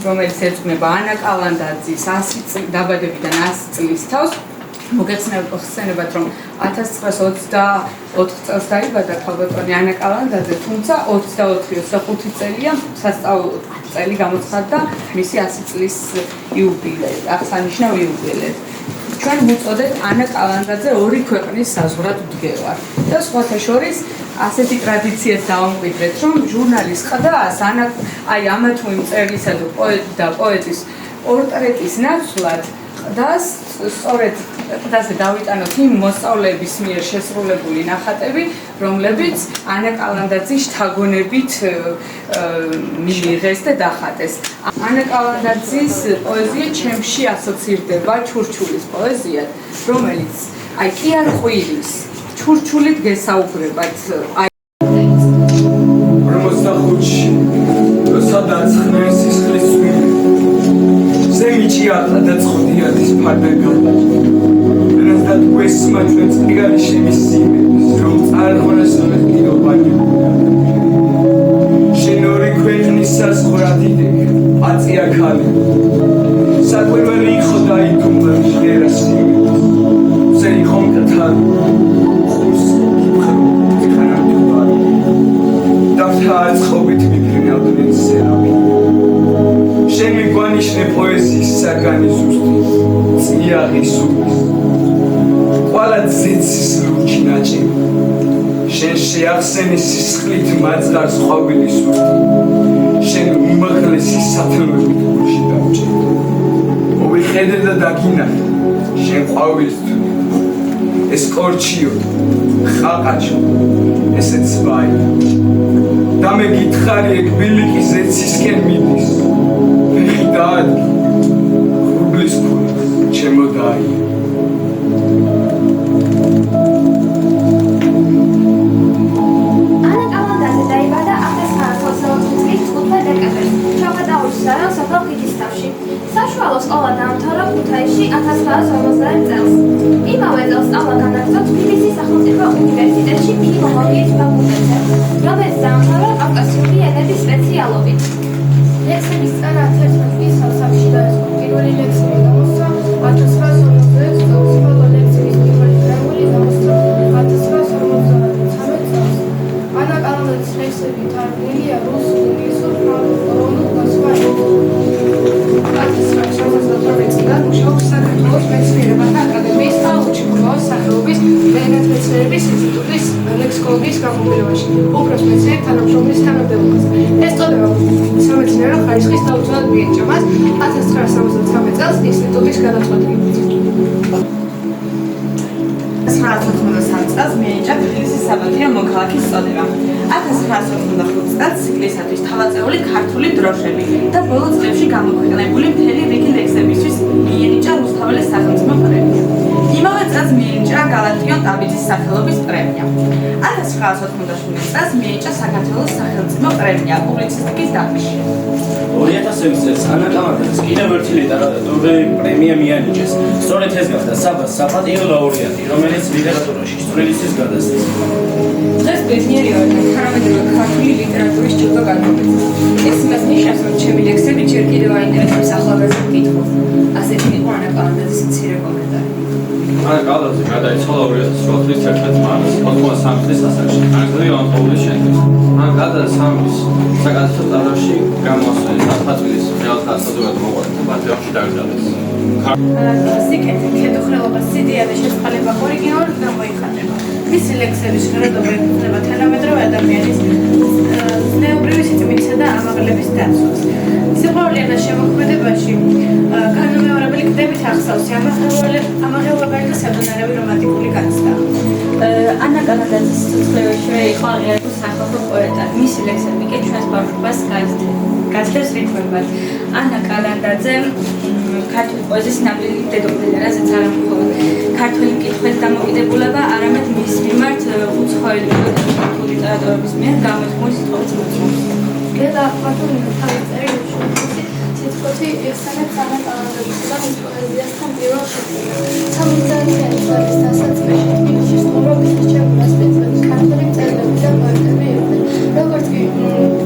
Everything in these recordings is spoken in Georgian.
რომელიც ეძღვნება ანა კალანდაძის 100 დაბადებიდან 100 წლის თავს. მოგეხსენებათ, რომ 1924 წელს დაიბადა ქალბატონი ანა კალანდაძე, თუმცა 24-25 წელია სასწავლო წელი გამოცხადდა მისი 100 წლის იუბილეზე, აღსანიშნავ იუბილეზე. ჩვენ ვუწოდეთ ანა კალანდაძე ორი ქვეყნის საზღვრად ვდგევარ და სხვათა შორის ასეთი ტრადიციას დავამკვიდრეთ, რომ ჟურნალის ყდას აი ამა თუ იმ მწერლისა და პოეტის პორტრეტის ნაცვლად ყდას სწორედ ყდაზე დავიტანოთ იმ მოსწავლეების მიერ შესრულებული ნახატები, რომლებიც ანა კალანდაძის შთაგონებით მიიღეს და დახატეს. ანა კალანდაძის პოეზია ჩემში ასოცირდება ჩურჩულის პოეზიად, რომელიც აი კი არ ყვირის, ჩურჩულით გესაუბრებათ. რომოსახუჩი, სადაც ხმეს სისხლის წვიმი, ზემიჩი აწადაწყოდია ის ფარდაგა. რადგან ეს მათაც პირალი შემისიმებს, რომ წარღონას მომეწიო ბაგია. შენორი ქვეყნის საზღვრადიდე, აწია ქალი. საკვირველი იყო დაიდუმდა ჟერასიმი. ზეი ხომკათან, ხურს იფხრო, ხანამდე. დავთააწყობით მიგრინავდნენ სერაფი. შენი გვანიშნე პოეზიის საგანი ზუსტი, წიაღი სულის. ყველა ძეცის ლურჯი ნაჭი. შენ შეახსენი სისხლით მაძღარს ყვავილი სუსტი. შენ უმაღლესი სათელმებით გულში დავჭერ. მოვიხედე და დაგინახე, შენ ყვავილს თუ. ეს კორჩიო, ხაყაჩო, ესეც ვაი. და მე გითხარი ეგ ბილიკი ზეცისკენ მიდის. ფეხი დაადგი, ღრუბლის ქულის, ჩემო დაი. ანა კალანდაძე დაიბადა 1924 წლის 5 დეკემბერს ჩოხატაურის რაიონის სოფელ ხიდისთავში. საშუალო სკოლა დაამთავრა ქუთაისში 1950 წელს. იმავე წელს სწავლა განაგრძო თბილისის სახელმწიფო უნივერსიტეტში ფილოლოგიის ფაკულტეტზე, რომელიც დაამთავრა კავკასიური ენების სპეციალობით. ლექსების წერა 11 წლის ასაკში დაიწყო. პირველი ლექსები გამოსცა 1956 წელს, ხოლო ლექსების პირველი კრებული გამოსცა 1953 წელს. ანა კალანდაძის ლექსები თარგმნილია რუსულ, ინგლისურ, ფრანგულ და სხვა ენებზე. 1972 წლიდან მუშაობს საქართველოს მეცნიერებათა აკადემიის წყალუჩიქულოს სახელობის ენათმეცნიერების ინსტიტუტის ლექსიკოლოგიის განყოფილებაში, უფროს მეცნიერ თანამშრომლის თანამდებობაზე. ეს წოდება სამეცნიერო ხარისხის დაუწოდად მიენიჭა მას 1973 წელს ინსტიტუტის გადაწყვეტილებით. 1993 წელს მიენიჭა თბილისის საპატიო მოქალაქის წოდება. 1995 წელს ციკლისათვის თავაწეული ქართული დროშები და ბოლო წლებში გამოქვეყნებული მთელი რიგი ლექსებისთვის მიენიჭა რუსთაველის სახელმწიფო პრემია. იმავე წელს მიენიჭა გალატიონ ტაბიძის სახელობის პრემია. 1998 წელს მიენიჭა საქართველოს სახელმწიფო პრემია პუბლიცისტიკის დარგში. 2006 წელს ანა კალანდაძეს კიდევ ერთი ლიტერატურული პრემია მიანიჭეს. სწორედ ეს გახდა საბას საპატიო ლაურეატი, რომელიც ლიტერატურაში სწორედისთვის გადასცეს. დღეს ბედნიერი ვარ, თანამედროვე ქართული ლიტერატურის ჯილდო გადმოვეცე. ეს იმას ნიშნავს, რომ ჩემი ლექსები ჯერ კიდევ აინტერესებს ახალგაზრდა მკითხველს. ასეთი იყო ანა კალანდაძის მცირე კომენტარი. ანა კალანდაძე გადაიწყო ლაურეატის 11 მარტს 83 წლის ასაკში, ანტონი ანტოლის შენთვის. ანა კალანდაძე სამის საკათედრო ტაძარში გამოასვენეს და ფაწვილის რეალთა საზოგადო მოღვაწეთა პანთეონში დაკრძალეს. სიკეთე, კეთილდღეობა, სიდია და შეწყალება ორიგინალურად გამოიხატება. მისი ლექსების ჟღერადობა ეფუძნება თანამედროვე ადამიანის ზნეობრივი სიტყვისა და ამაღლების დაცვას. სიყვარულიანა შემოქმედებაში განუმეორებელი კდებით ახსავს ამაღელვებელი და საბუნარევი რომანტიკული განცდა. ანა კალანდაძის სიცოცხლეში იყო აღიარებულ სახალხო პოეტად. მისი ლექსები კი ჩვენს ბავშვობას გაძლევს რითმებად. ანა კალანდაძე ქართული პოეზიის ნამდვილი დედოფალია, რასაც არა მხოლოდ ქართული მკითხველის დამოკიდებულება, არამედ მის მიმართ უცხოელი ქართული ლიტერატურების მიერ გამოთქმული სიტყვების მოძრაობს. გედა ახმათული თავის წერილებში სიტყვები ეხსენებს ანა კალანდაძის და მის პოეზიასთან პირველ შეხვედრას. სამიზარიანი ხარის დასაწყისში თბილისში ცხოვრობის შექმნას სპეციალური ქართული მწერლები და პოეტები იყვნენ. როგორც კი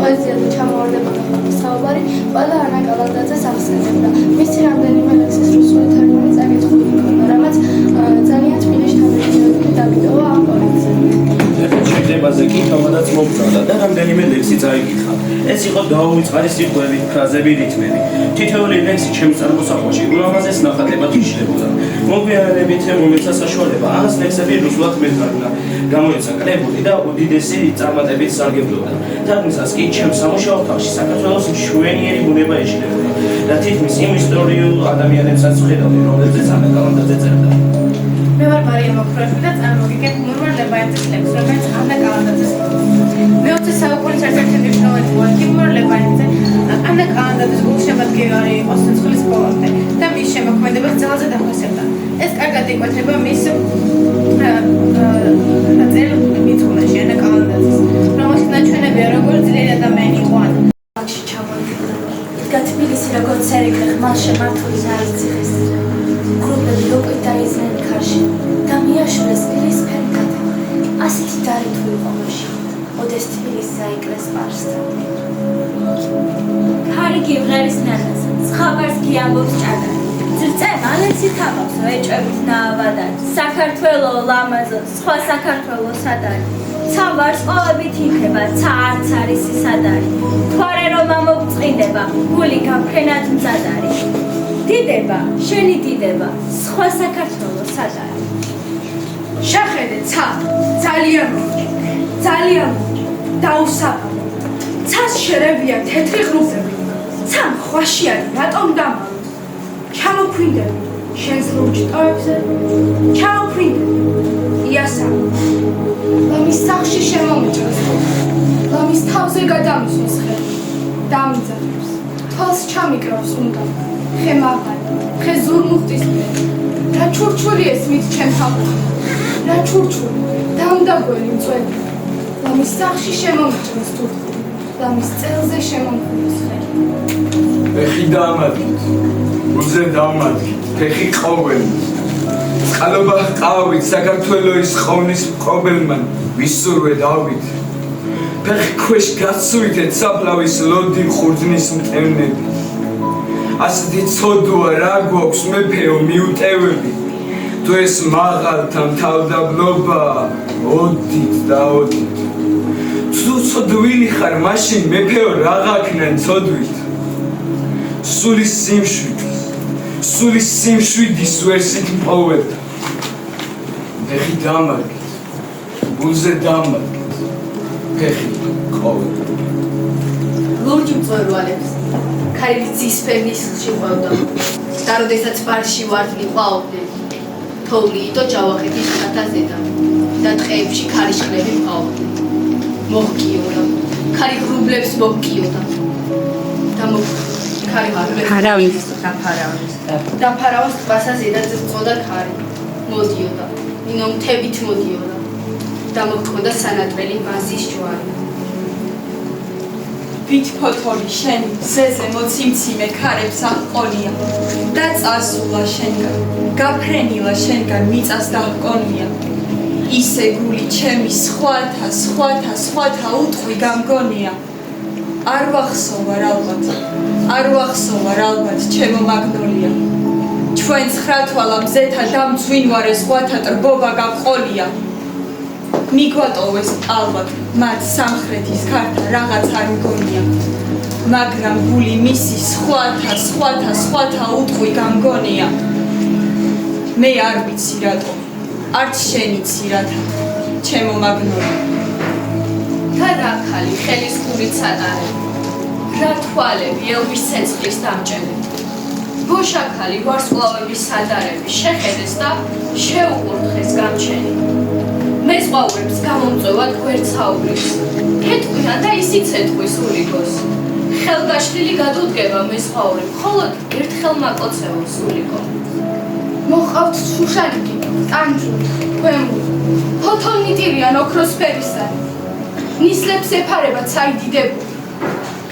პოეზიაზე ჩამოვარდება საუბარი, ყველა ანა კალანდაძეს ახსენებდა. მისი რამდენიმე ლექსის რუსული თარგმანი წაკითხული ჰქონდა, რამაც ძალიან თბილისში თავმოყრილი დაგიტოვა ამ პროექტზე. შედებაზე კი თავადაც მომწონდა და რამდენიმე ლექსი წაიკითხა. ეს იყო დაუვიწყარი სიტყვები, ფრაზები, რითმები. თითოეული ლექსი ჩემს წარმოსახვაში ულამაზეს ნახატებად იშლებოდა. მოგვიანებით მომეცა საშუალება ამას ლექსები რუსულად მეთარგმნა. გამოიცა კრებული და უდიდესი წარმატებით სარგებლობდა. თარგმნისას კი ჩემს სამუშაო თავში საქართველოს მშვენიერი ბუნება ეშლებოდა და თითქმის იმ ისტორიულ ადამიანებსაც ვხედავდი, რომლებზეც ანა კალანდაძე წერდა. მე ვარ მარია მოხრაშვილი და წარმოგიგებ მურმან ლებაიანძის ლექსს, რომელიც ანა კალანდაძეს მე-20 საუკუნის ერთ-ერთი მნიშვნელოვანი მოადგილე მურმან ლებაიანძე ანა კალანდაძის გულშემატკივარი იყო სიცოცხლის ბოლომდე და მის შემოქმედებას ძალზე დაფასებდა. ეს კარგად იკვეთება მის ნაწერ მითუმაში ანა კალანდაძის, რომელშიც ნაჩვენებია როგორ ძლიერი ადამიანი იყო ანა. ბანკში ჩამოიყვანა. იდგა თბილისი როგორც სერიგნე ხმალ შემართული ზარის ციხეს. გრუბლები უკვე დაიზნენ ქარში და მიაშურეს პირისფერი გათემა. ასეთი დარი თუ იყო მაშინ, ოდეს თბილისს აიკლეს პარსთან. ქარი გიმღერის ნანას, ხაბარს კი ამბობს ჭადარი. ძრწემა ლექსი თამავს, ეჭვებით ნაავადარ. საქართველო ლამაზო, სხვა საქართველო სადარი. ცა ვარსკვლავებით იქნება, ცა არც არის ისადარი. თვარე რომ ამოწყინდება, გული გაფრენად მზადარი. დიდება, შენი დიდება, სხვა საქართველო სადარი. შეხედე ცა, ძალიან დაუსაბამო. ცას შერევია თეთრი ღრუბლები. ცა ხვაშიანი, რატომ დამალო? ჩამოფრინდები შენს ლურჯ ტოებზე, ჩამოფრინდები იასამი. ლამის სახში შემომიჭრას, ლამის თავზე გადამისვას ხელი, დამიძახებს, თვალს ჩამიკრავს უნდა, ხე მაღალი, ხე ზურმუხტის ფერი. რა ჩურჩული ესმით ჩემ თავზე, რა ჩურჩული, დამდაგველი მწვენი. ლამის სახში შემომიჭრას თურქული, ლამის წელზე შემომხულის ხელი. ფეხი დამადგით, უზე დამადგით, ფეხი ყოველი. წყალობა ყავით, საქართველოს ხოვნის მყობელმან, ვისურვე დავით. ფეხი ქვეშ გაცუვითეთ საფლავის ლოდი ხურჯნის მტევნები. ასეთი ცოდვა რა გვაქვს მეფეო მიუტევები. თუ ეს მაღალთან თავდაბლობა, ოდით და ოდით. თუ ცოდვილი ხარ, მაშინ მეფეო რაღაცნან ცოდვით. სული სიმშვიდის ვერსით მპოვებდა. ფეხი დამარგით, გულზე დამარგით, ფეხი ყოვებდა. ლურჯი მწვერვალებს, ქარი ძისფერნის შეყვავდა და როდესაც ბარში ვარდნი ყვაობდნენ, თოვლი იტო ჯავახეთის ხათაზედა და ტყეებში ქარიშხლები მყავდნენ. მოჰკიოდა, ქარი ღრუბლებს მოჰკიოდა და დაფარავას ტბასა ზედაც წოდა ქარი, მოდიოდა, ნინო მთებით მოდიოდა და მოჰკოდა სანატრელი ბაზის ჯვარი. ვით ფოთოლი შენი ზეზე მოციმციმე ქარებს აღყონია და წასულა შენგან, გაფრენილა შენგან მიწას დაჰკონია. ისე გული ჩემი სხვათა უტყვი გამგონია. არ ვახსოვარ ალბათ ჩემო მაგნოლია. ჩვენ ცხრათვალა მზეთა დამცვინვარე სხვათა ტრბობა გაყოლია. მიგვატოვეს ალბათ მათ სამხრეთის ქართა რაღაც არ მგონია. მაგრამ გული მისი სხვათა უტყვი გამგონია. მე არ ვიცი რატო, არც შენი ცირათა, ჩემო მაგნოლია. და რა ქალი ხელის გულით სატარები, რა თვალები ელვის ცეცხლის დამჭერები. ბოშა ქალი ვარსკვლავების სადარები შეხედეს და შეუყურთხეს გამჩენი. მეზღვაურებს გამომწვევად გვერდსაუბრებს, ეთყვიან და ისიც ეთყვის სულიკოს. ხელგაშლილი გადუდგება მეზღვაური, მხოლოდ ერთხელ მაკოცევა სულიკო. მოყავთ შუშანიკი, ტანჯული, ქვემული, ფოთოლნიტირიან ოქროსფერისანი. ნისლებს ეფარება ცაიდიდებული,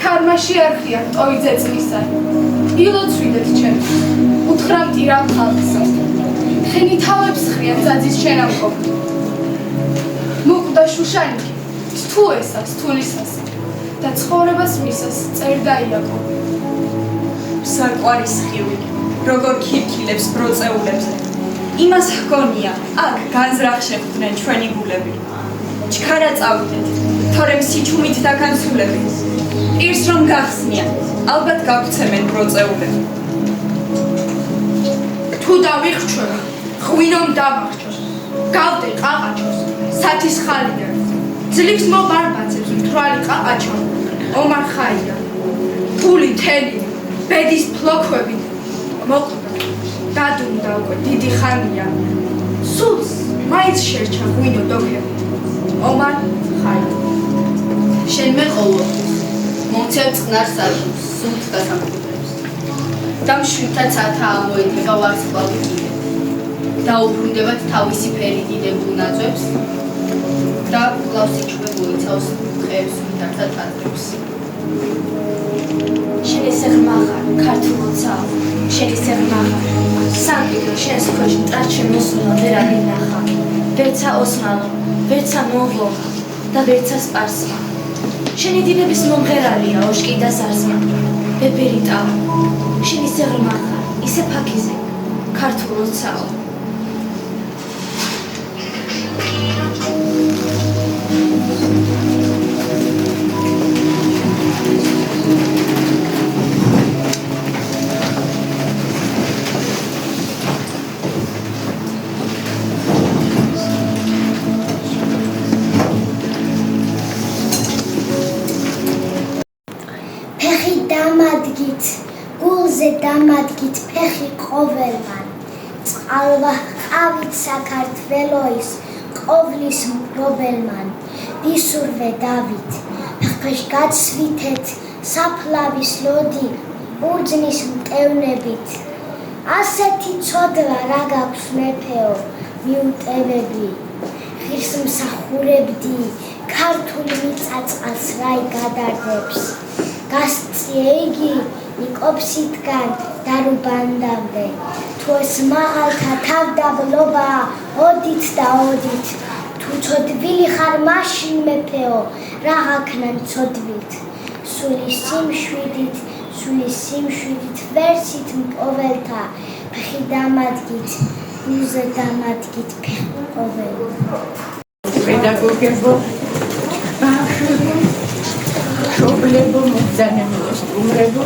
ქარმაში არხიან ტოი ძეწლისანი. ილოცვიდეთ ჩემს, უთხრა მტირალ ხალხსას, ხენი თავებს ხრიან ძაძის შენამყოფ. მოკვდა შუშანიკი, სთუესას, თულისას და ცხოვრებას მისას წერდა იაკობ. სარკვარი სხივი, როგორ ქირქილებს ბროწეულებზე. იმას ჰგონია, აქ განზრახ შეხვდნენ ჩვენი გულები. ჩქარა წავიდეთ, თორემ სიჩუმით დაგანცულები. პირს რომ გახსნიან, ალბათ გაგვცემენ ბროწეულები. თუ დავიხრჩვება, ღვინომ დამახჩოს, გავდე ყაყაჩოს, სათის ხალიდან. ძლივს მობარბაცებს მთვრალი ყაყაჩო, ომარ ხაია. ფული თელი, ბედის ფლოქვები, მოკვდა, დადუმდა უკვე დიდი ხანია. სულს მაინც შერჩა ღვინო დოქები, ომარ ხაია. შენ მე ყოველთვის მომცემ წყნარ საშუს, სულთ დასამკვიდრებს. და მშვიდად სათა ამოედება ვარსკვლავი კიდე. დაუბრუნდებათ თავისი ფერი დიდებულ ნაძვებს და კვლავ სიჩუმე მოიცავს დღეებს მიდართა ტაძრებს. შენი სიღრმა ხარ, ქართულოცაო, შენი სიღრმა ხარ. სამყარო შენს ქვეშ მტრად შემოსულა ვერ აღინახა. ვერცა ოსმალო, ვერცა მონღოლმა და ვერცა სპარსმა. შენი დიდების მომღერალია ოშკი და სარსმა. ბებერიტაო, შენი სიღრმა ხარ, ისე ფაქიზე, ქართულოცაო. დამადგით, გულზე დამადგით ფეხი ყოველმან, წყალვა ყავით საქართველოს ყოვლის მფლობელმან, დისურვე დავით, ფხეშ გაცვითეთ საფლავის ლოდი, ურძნის მტევნებით. ასეთი ცოდვა რა გაქვს მეფეო, მიუტევები, ღირს მსახურებდი, ქართული მიწაწყალს რაი გადარდებს. გასწიე იგი იკოფსითგან დარუბანდამდე. თუ ეს მაღალთა თავდაბლობა ოდით და ოდით. თუ ცოდვილი ხარ მაშინ მეფეო, რა აქნან ცოდვილთ. სულის სიმშვიდით ვერსით მპოველთა. ფეხი დამადგით, გულზე დამადგით ფეხი ყოველთა. პედაგოგებო, ბავშვებო, მშობლებო, მობრძანებო, სტუმრებო,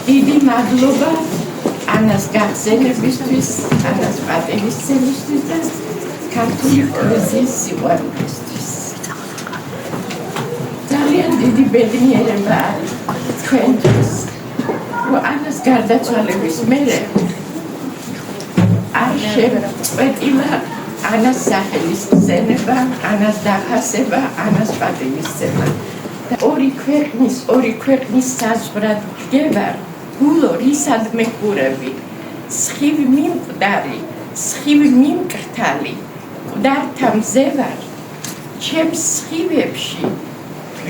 დიდი მადლობა ანას გახსენებისთვის, ანას პატივისცემისთვის და ქართული პოეზიის სიყვარულისთვის. ძალიან დიდი ბედნიერება არის თქვენთვის, რომ ანას გარდაცვალების მერე არ შეწყვეტილა ანას სახელის ხსენება, ანას დახასება, ანას პატივისცემა. ორი ქვეყნის საზღვრად ვდგევარ, გულო რისადმე ხურები, სხივი მიმკვდარი, სხივი მიმკრთალი, მკვდართა მზევარ, ჩემს სხივებში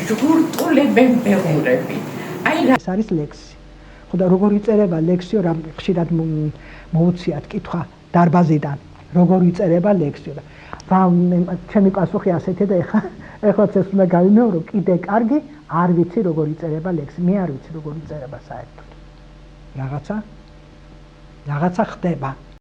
ჟღურტულებენ ბეღურები. ეს არის ლექსი. ხოდა როგორ იწერება ლექსიო, რა ხშირად მოუციათ კითხვა დარბაზიდან, როგორ იწერება ლექსიო. ჩემი პასუხი ასეთი და ეხლაც ეს უნდა გავიმეორო, კიდე კარგი, არ ვიცი როგორ იწერება ლექსი, მე არ ვიცი როგორ იწერება საერთოდ. რაღაცა ხდება.